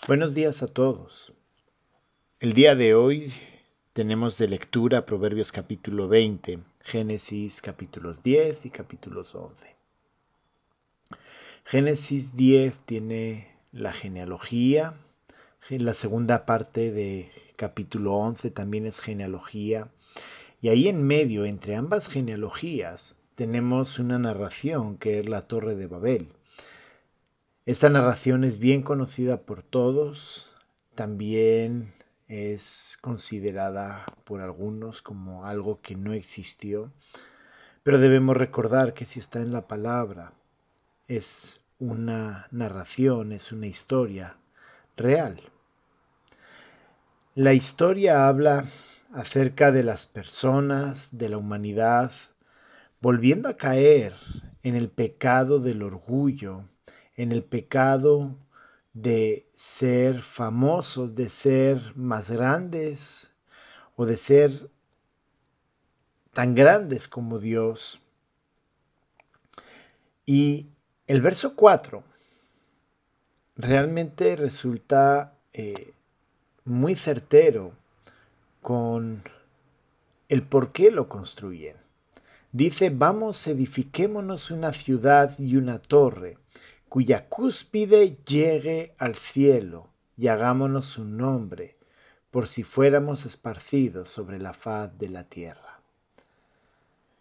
Buenos días a todos. El día de hoy tenemos de lectura Proverbios capítulo 20, Génesis capítulos 10 y capítulos 11. Génesis 10 tiene la genealogía, la segunda parte de capítulo 11 también es genealogía, y ahí en medio, entre ambas genealogías, tenemos una narración que es la Torre de Babel. Esta narración es bien conocida por todos, también es considerada por algunos como algo que no existió, pero debemos recordar que si está en la palabra, es una narración, es una historia real. La historia habla acerca de las personas, de la humanidad, volviendo a caer en el pecado del orgullo, en el pecado de ser famosos, de ser más grandes o de ser tan grandes como Dios. Y el verso 4 realmente resulta muy certero con el por qué lo construyen. Dice, vamos, edifiquémonos una ciudad y una torre, cuya cúspide llegue al cielo, y hagámonos un nombre, por si fuéramos esparcidos sobre la faz de la tierra.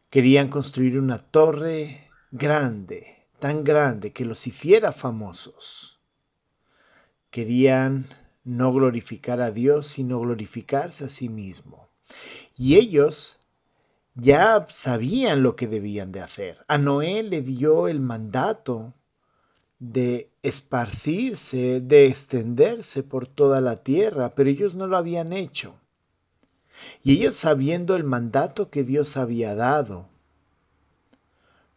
Querían construir una torre grande, tan grande que los hiciera famosos. Querían no glorificar a Dios, sino glorificarse a sí mismo. Y ellos ya sabían lo que debían de hacer. A Noé le dio el mandato de esparcirse, de extenderse por toda la tierra, pero ellos no lo habían hecho. Y ellos sabiendo el mandato que Dios había dado,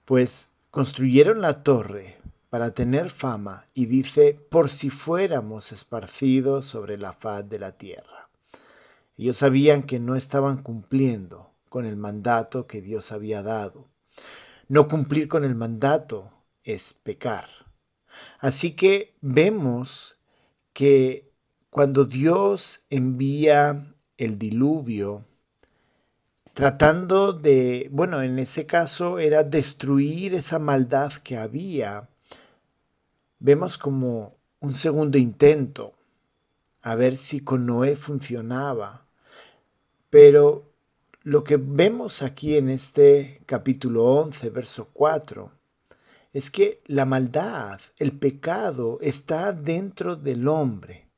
pues construyeron la torre para tener fama y dice, por si fuéramos esparcidos sobre la faz de la tierra. Ellos sabían que no estaban cumpliendo con el mandato que Dios había dado. No cumplir con el mandato es pecar. Así que vemos que cuando Dios envía el diluvio, tratando de, bueno, en ese caso era destruir esa maldad que había, vemos como un segundo intento, a ver si con Noé funcionaba. Pero lo que vemos aquí en este capítulo 11, verso 4, es que la maldad, el pecado, está dentro del hombre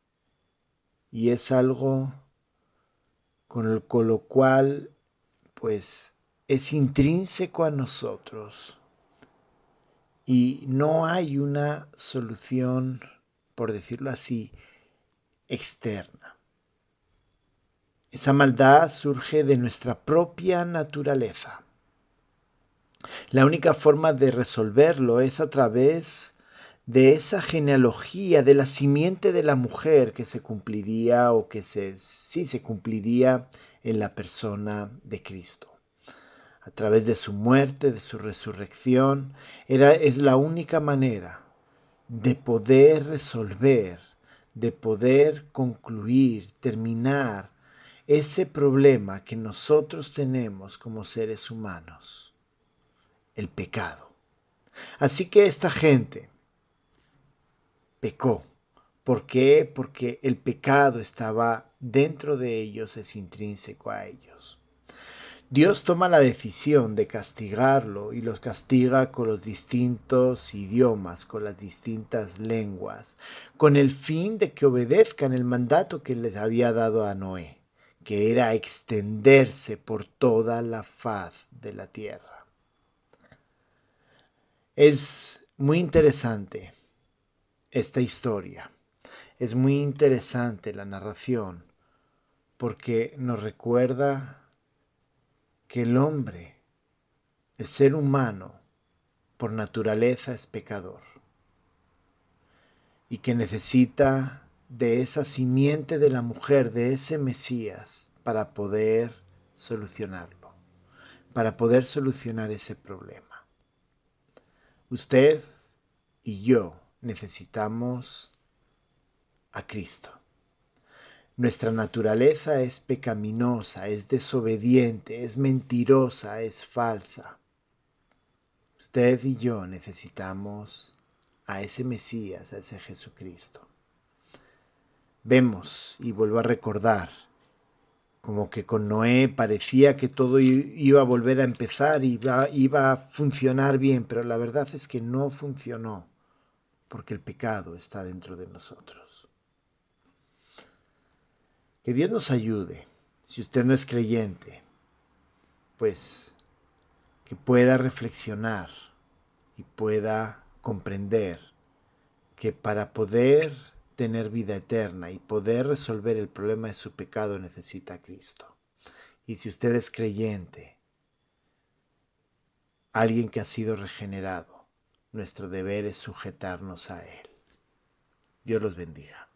y es algo con lo cual, pues, es intrínseco a nosotros y no hay una solución, por decirlo así, externa. Esa maldad surge de nuestra propia naturaleza. La única forma de resolverlo es a través de esa genealogía, de la simiente de la mujer que se cumpliría o que se cumpliría en la persona de Cristo. A través de su muerte, de su resurrección, es la única manera de poder resolver, de poder concluir, terminar ese problema que nosotros tenemos como seres humanos, el pecado. Así que esta gente pecó. ¿Por qué? Porque el pecado estaba dentro de ellos, es intrínseco a ellos. Dios toma la decisión de castigarlo y los castiga con los distintos idiomas, con las distintas lenguas, con el fin de que obedezcan el mandato que les había dado a Noé, que era extenderse por toda la faz de la tierra. Es muy interesante esta historia. Es muy interesante la narración porque nos recuerda que el hombre, el ser humano, por naturaleza es pecador y que necesita de esa simiente de la mujer, de ese Mesías, para poder solucionarlo, para poder solucionar ese problema. Usted y yo necesitamos a Cristo. Nuestra naturaleza es pecaminosa, es desobediente, es mentirosa, es falsa. Usted y yo necesitamos a ese Mesías, a ese Jesucristo. Vemos, y vuelvo a recordar, como que con Noé parecía que todo iba a volver a empezar, iba a funcionar bien, pero la verdad es que no funcionó, porque el pecado está dentro de nosotros. Que Dios nos ayude. Si usted no es creyente, pues que pueda reflexionar y pueda comprender que para poder tener vida eterna y poder resolver el problema de su pecado necesita a Cristo. Y si usted es creyente, alguien que ha sido regenerado, nuestro deber es sujetarnos a Él. Dios los bendiga.